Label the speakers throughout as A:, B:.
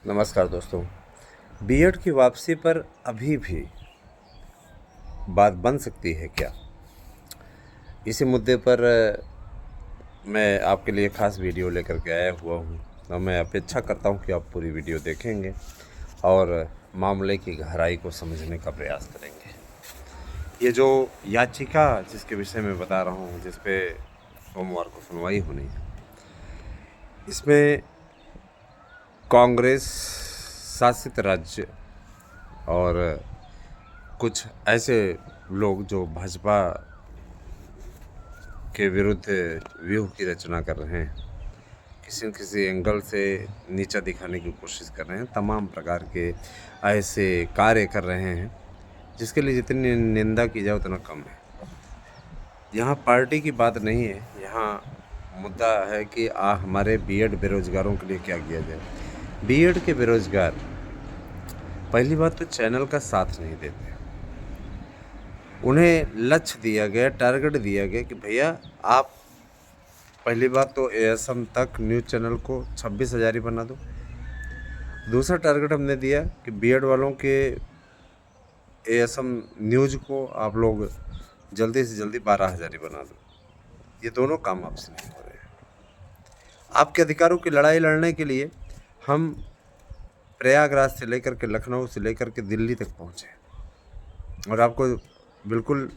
A: नमस्कार दोस्तों। बीएड की वापसी पर अभी भी बात बन सकती है क्या? इसी मुद्दे पर मैं आपके लिए ख़ास वीडियो लेकर के आया हुआ हूँ और मैं अपेक्षा करता हूँ कि आप पूरी वीडियो देखेंगे और मामले की गहराई को समझने का प्रयास करेंगे। ये जो याचिका जिसके विषय में बता रहा हूँ, जिस पे सोमवार को सुनवाई होनी है, इसमें कांग्रेस शासित राज्य और कुछ ऐसे लोग जो भाजपा के विरुद्ध व्यूह की रचना कर रहे हैं, किसी न किसी एंगल से नीचा दिखाने की कोशिश कर रहे हैं, तमाम प्रकार के ऐसे कार्य कर रहे हैं जिसके लिए जितनी निंदा की जाए उतना कम है। यहाँ पार्टी की बात नहीं है, यहाँ मुद्दा है कि हमारे बीएड बेरोजगारों के लिए क्या किया जाए। बीएड के बेरोजगार पहली बात तो चैनल का साथ नहीं देते। उन्हें लक्ष्य दिया गया, टारगेट दिया गया कि भैया आप पहली बात तो एएसएम तक न्यूज़ चैनल को 26,000 ही बना दो। दूसरा टारगेट हमने दिया कि बीएड वालों के एएसएम न्यूज़ को आप लोग जल्दी से जल्दी 12,000 ही बना दो। ये दोनों काम आपसे नहीं हो रहे हैं। आपके अधिकारों की लड़ाई लड़ने के लिए हम प्रयागराज से लेकर के लखनऊ से लेकर के दिल्ली तक पहुँचे और आपको बिल्कुल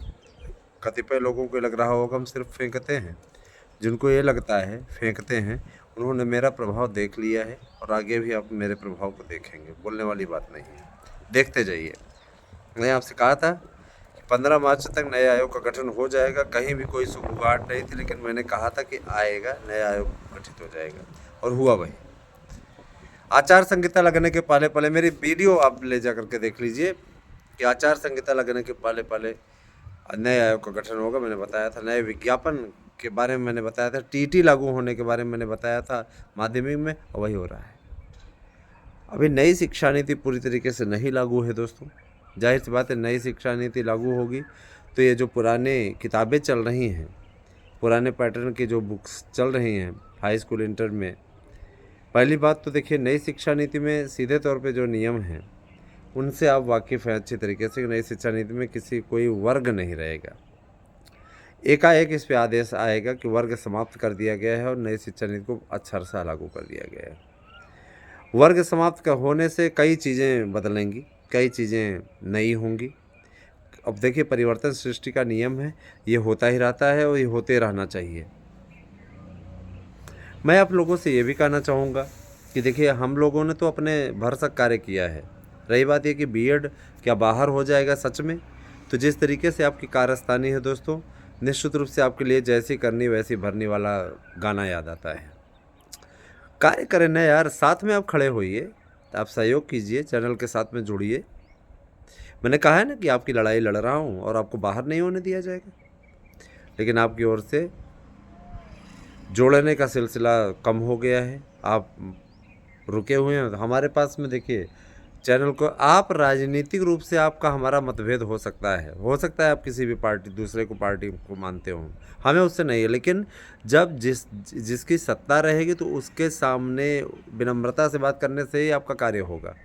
A: कतिपय लोगों को लग रहा होगा हम सिर्फ फेंकते हैं। जिनको ये लगता है फेंकते हैं, उन्होंने मेरा प्रभाव देख लिया है और आगे भी आप मेरे प्रभाव को देखेंगे। बोलने वाली बात नहीं है, देखते जाइए। मैंने आपसे कहा था कि 15 मार्च तक नए आयोग का गठन हो जाएगा। कहीं भी कोई सुगबुगाहट नहीं थी, लेकिन मैंने कहा था कि आएगा, नया आयोग गठित हो जाएगा और हुआ वही। आचार संहिता लगने के पहले पहले मेरी वीडियो आप ले जा करके देख लीजिए कि आचार संहिता लगने के पहले पहले नए आयोग का गठन होगा। मैंने बताया था, नए विज्ञापन के बारे में मैंने बताया था, टीटी लागू होने के बारे में मैंने बताया था माध्यमिक में, और वही हो रहा है। अभी नई शिक्षा नीति पूरी तरीके से नहीं लागू है दोस्तों। जाहिर सी बात है, नई शिक्षा नीति लागू होगी तो ये जो पुराने किताबें चल रही हैं, पुराने पैटर्न की जो बुक्स चल रही हैं हाई स्कूल इंटर में, पहली बात तो देखिए नई शिक्षा नीति में सीधे तौर पे जो नियम हैं उनसे आप वाकिफ़ हैं अच्छी तरीके से। नई शिक्षा नीति में कोई वर्ग नहीं रहेगा। एकाएक इस पे आदेश आएगा कि वर्ग समाप्त कर दिया गया है और नई शिक्षा नीति को अक्षरशः लागू कर दिया गया है। वर्ग समाप्त होने से कई चीज़ें बदलेंगी, कई चीज़ें नई होंगी। अब देखिए, परिवर्तन सृष्टि का नियम है, ये होता ही रहता है और ये होते रहना चाहिए। मैं आप लोगों से ये भी कहना चाहूँगा कि देखिए, हम लोगों ने तो अपने भरसक कार्य किया है। रही बात ये कि बीएड क्या बाहर हो जाएगा सच में, तो जिस तरीके से आपकी कारस्तानी है दोस्तों, निश्चित रूप से आपके लिए जैसी करनी वैसी भरनी वाला गाना याद आता है। कार्य करें ना यार, साथ में आप खड़े होइए, आप सहयोग कीजिए, चैनल के साथ में जुड़िए। मैंने कहा है ना कि आपकी लड़ाई लड़ रहा हूँ और आपको बाहर नहीं होने दिया जाएगा, लेकिन आपकी ओर से जोड़ने का सिलसिला कम हो गया है। आप रुके हुए हैं हमारे पास में। देखिए, चैनल को आप राजनीतिक रूप से आपका हमारा मतभेद हो सकता है आप किसी भी दूसरे पार्टी को मानते हो, हमें उससे नहीं है। लेकिन जब जिसकी सत्ता रहेगी तो उसके सामने विनम्रता से बात करने से ही आपका कार्य होगा,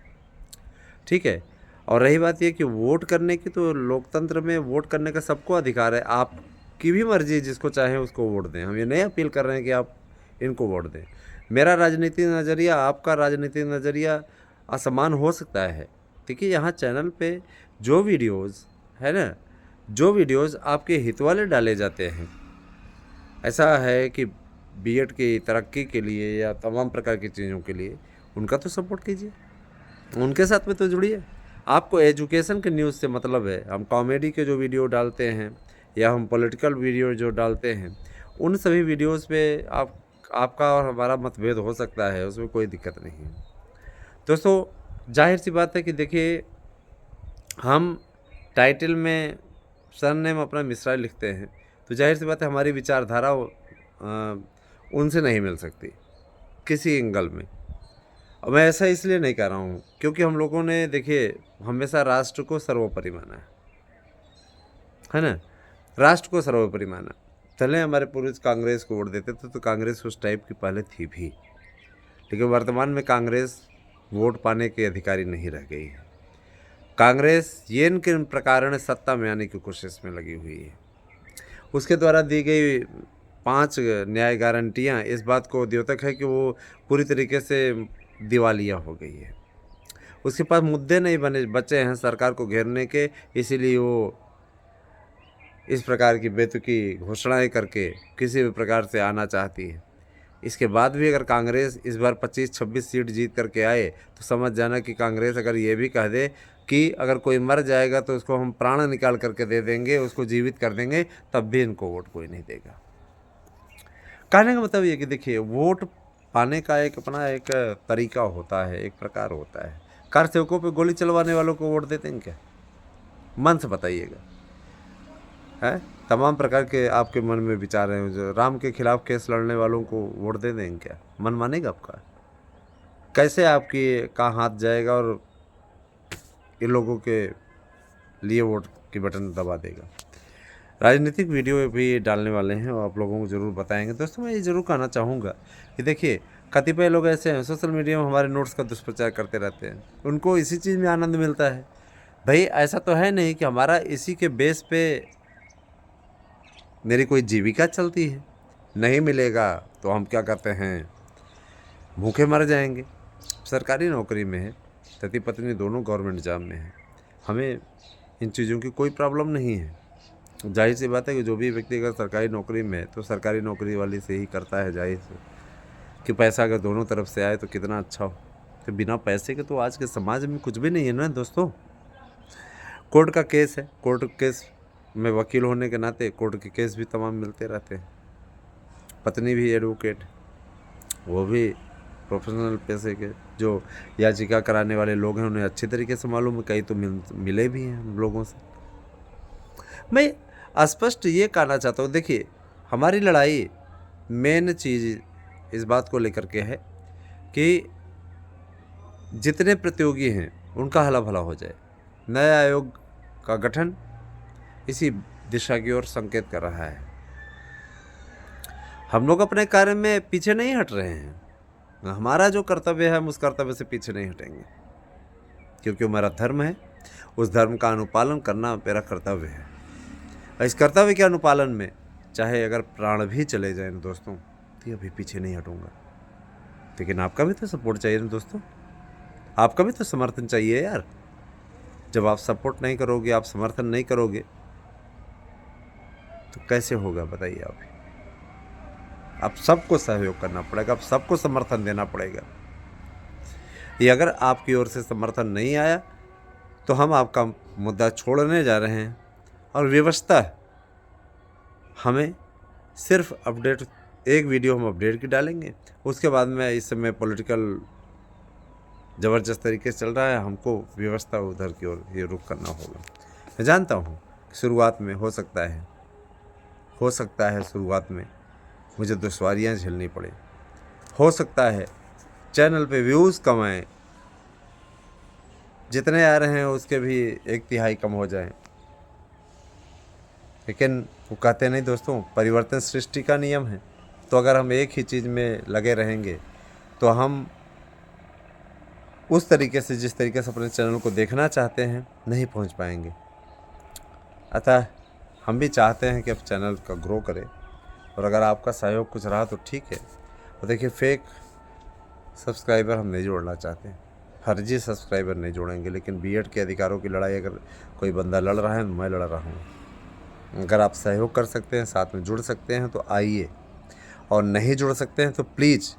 A: ठीक है। और रही बात ये कि वोट करने की, तो लोकतंत्र में वोट करने का सबको अधिकार है। आपकी भी मर्जी, जिसको चाहे उसको वोट दें। हम ये नहीं अपील कर रहे हैं कि आप इनको वोट दें। मेरा राजनीतिक नज़रिया, आपका राजनीतिक नज़रिया असमान हो सकता है। देखिए, यहाँ चैनल पे जो वीडियोज़ है ना, जो वीडियोज़ आपके हित वाले डाले जाते हैं, ऐसा है कि बीएड की तरक्की के लिए या तमाम प्रकार की चीज़ों के लिए, उनका तो सपोर्ट कीजिए, उनके साथ में तो जुड़िए। आपको एजुकेशन के न्यूज़ से मतलब है। हम कॉमेडी के जो वीडियो डालते हैं या हम पॉलिटिकल वीडियो जो डालते हैं, उन सभी वीडियोज़ पे आपका और हमारा मतभेद हो सकता है, उसमें कोई दिक्कत नहीं है दोस्तों। जाहिर सी बात है कि देखिए, हम टाइटल में सरनेम अपना मिश्रा लिखते हैं, तो जाहिर सी बात है हमारी विचारधारा उनसे नहीं मिल सकती किसी एंगल में। और मैं ऐसा इसलिए नहीं कह रहा हूँ क्योंकि हम लोगों ने देखिए हमेशा राष्ट्र को सर्वोपरि माना है ना, राष्ट्र को सर्वोपरि माना। चले हमारे पूर्वज कांग्रेस को वोट देते थे, तो कांग्रेस उस टाइप की पहले थी भी, लेकिन वर्तमान में कांग्रेस वोट पाने के अधिकारी नहीं रह गई है। कांग्रेस येन किन प्रकार सत्ता में आने की कोशिश में लगी हुई है। उसके द्वारा दी गई 5 न्याय गारंटियाँ इस बात को द्योतक है कि वो पूरी तरीके से दिवालिया हो गई है। उसके पास मुद्दे नहीं बचे हैं सरकार को घेरने के, इसीलिए वो इस प्रकार की बेतुकी घोषणाएं करके किसी भी प्रकार से आना चाहती है। इसके बाद भी अगर कांग्रेस इस बार 25-26 सीट जीत करके आए तो समझ जाना कि कांग्रेस अगर ये भी कह दे कि अगर कोई मर जाएगा तो उसको हम प्राण निकाल करके दे देंगे, उसको जीवित कर देंगे, तब भी इनको वोट कोई नहीं देगा। कहने का मतलब ये कि देखिए, वोट पाने का एक अपना एक तरीका होता है, एक प्रकार होता है। कार सेवकों पे गोली चलवाने वालों को वोट देते हैं क्या? मन से बताइएगा। है तमाम प्रकार के आपके मन में विचार हैं, जो राम के खिलाफ केस लड़ने वालों को वोट दे देंगे क्या? मन मानेगा आपका? कैसे आपकी कहाँ हाथ जाएगा और इन लोगों के लिए वोट की बटन दबा देगा? राजनीतिक वीडियो भी डालने वाले हैं और आप लोगों को ज़रूर बताएंगे। दोस्तों, मैं ये ज़रूर कहना चाहूँगा कि देखिए, कतिपय लोग ऐसे हैं सोशल मीडिया में हमारे नोट्स का दुष्प्रचार करते रहते हैं, उनको इसी चीज़ में आनंद मिलता है। भाई ऐसा तो है नहीं कि हमारा इसी के बेस पे मेरी कोई जीविका चलती है। नहीं मिलेगा तो हम क्या करते हैं, भूखे मर जाएंगे। सरकारी नौकरी में है, पति पत्नी दोनों गवर्नमेंट जॉब में है, हमें इन चीज़ों की कोई प्रॉब्लम नहीं है। जाहिर सी बात है कि जो भी व्यक्ति अगर सरकारी नौकरी में है तो सरकारी नौकरी वाली से ही करता है, जाहिर से कि पैसा अगर दोनों तरफ से आए तो कितना अच्छा हो। तो बिना पैसे के तो आज के समाज में कुछ भी नहीं है ना दोस्तों। कोर्ट का केस है, कोर्ट केस में वकील होने के नाते कोर्ट के केस भी तमाम मिलते रहते हैं। पत्नी भी एडवोकेट, वो भी प्रोफेशनल पैसे के, जो याचिका कराने वाले लोग हैं उन्हें अच्छी तरीके से मालूम है, कई तो मिले भी हैं हम लोगों से। मैं स्पष्ट ये कहना चाहता हूँ, देखिए हमारी लड़ाई मेन चीज़ इस बात को लेकर के है कि जितने प्रतियोगी हैं उनका हला भला हो जाए। नया आयोग का गठन इसी दिशा की ओर संकेत कर रहा है। हम लोग अपने कार्य में पीछे नहीं हट रहे हैं। हमारा जो कर्तव्य है हम उस कर्तव्य से पीछे नहीं हटेंगे, क्योंकि हमारा धर्म है, उस धर्म का अनुपालन करना मेरा कर्तव्य है। इस कर्तव्य के अनुपालन में चाहे अगर प्राण भी चले जाए ना दोस्तों, तो अभी पीछे नहीं हटूंगा। लेकिन आपका भी तो सपोर्ट चाहिए ना दोस्तों, आपका भी तो समर्थन चाहिए यार। जब आप सपोर्ट नहीं करोगे, आप समर्थन नहीं करोगे तो कैसे होगा बताइए आप सबको सहयोग करना पड़ेगा, आप सबको समर्थन देना पड़ेगा। ये अगर आपकी ओर से समर्थन नहीं आया तो हम आपका मुद्दा छोड़ने जा रहे हैं। और व्यवस्था हमें सिर्फ अपडेट, एक वीडियो हम अपडेट की डालेंगे, उसके बाद में इस समय पॉलिटिकल ज़बरदस्त तरीके से चल रहा है, हमको व्यवस्था उधर की ओर ये रुख करना होगा। मैं जानता हूँ शुरुआत में हो सकता है शुरुआत में मुझे दुश्वारियाँ झेलनी पड़े, हो सकता है चैनल पे व्यूज़ कम आए, जितने आ रहे हैं उसके भी 1/3 कम हो जाएं। लेकिन वो कहते नहीं दोस्तों, परिवर्तन सृष्टि का नियम है। तो अगर हम एक ही चीज़ में लगे रहेंगे तो हम उस तरीके से, जिस तरीके से अपने चैनल को देखना चाहते हैं, नहीं पहुंच पाएंगे। अतः हम भी चाहते हैं कि अब चैनल का ग्रो करे, और अगर आपका सहयोग कुछ रहा तो ठीक है। और देखिए, फेक सब्सक्राइबर हम नहीं जोड़ना चाहते, फर्जी सब्सक्राइबर नहीं जोड़ेंगे। लेकिन बीएड के अधिकारों की लड़ाई अगर कोई बंदा लड़ रहा है तो मैं लड़ रहा हूँ। अगर आप सहयोग कर सकते हैं, साथ में जुड़ सकते हैं तो आइए, और नहीं जुड़ सकते हैं तो प्लीज़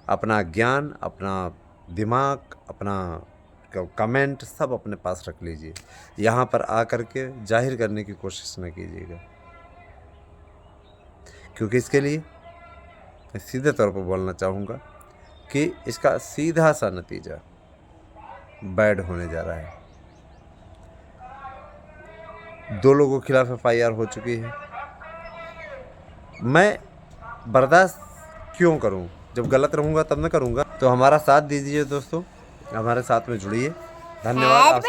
A: अपना ज्ञान, अपना दिमाग, अपना कमेंट सब अपने पास रख लीजिए। यहाँ पर आकर के जाहिर करने की कोशिश न कीजिएगा, क्योंकि इसके लिए मैं सीधे तौर पर बोलना चाहूँगा कि इसका सीधा सा नतीजा बैड होने जा रहा है। 2 लोगों के खिलाफ FIR हो चुकी है। मैं बर्दाश्त क्यों करूं? जब गलत रहूंगा तब मैं करूंगा। तो हमारा साथ दीजिए दोस्तों, हमारे साथ में जुड़िए। धन्यवाद।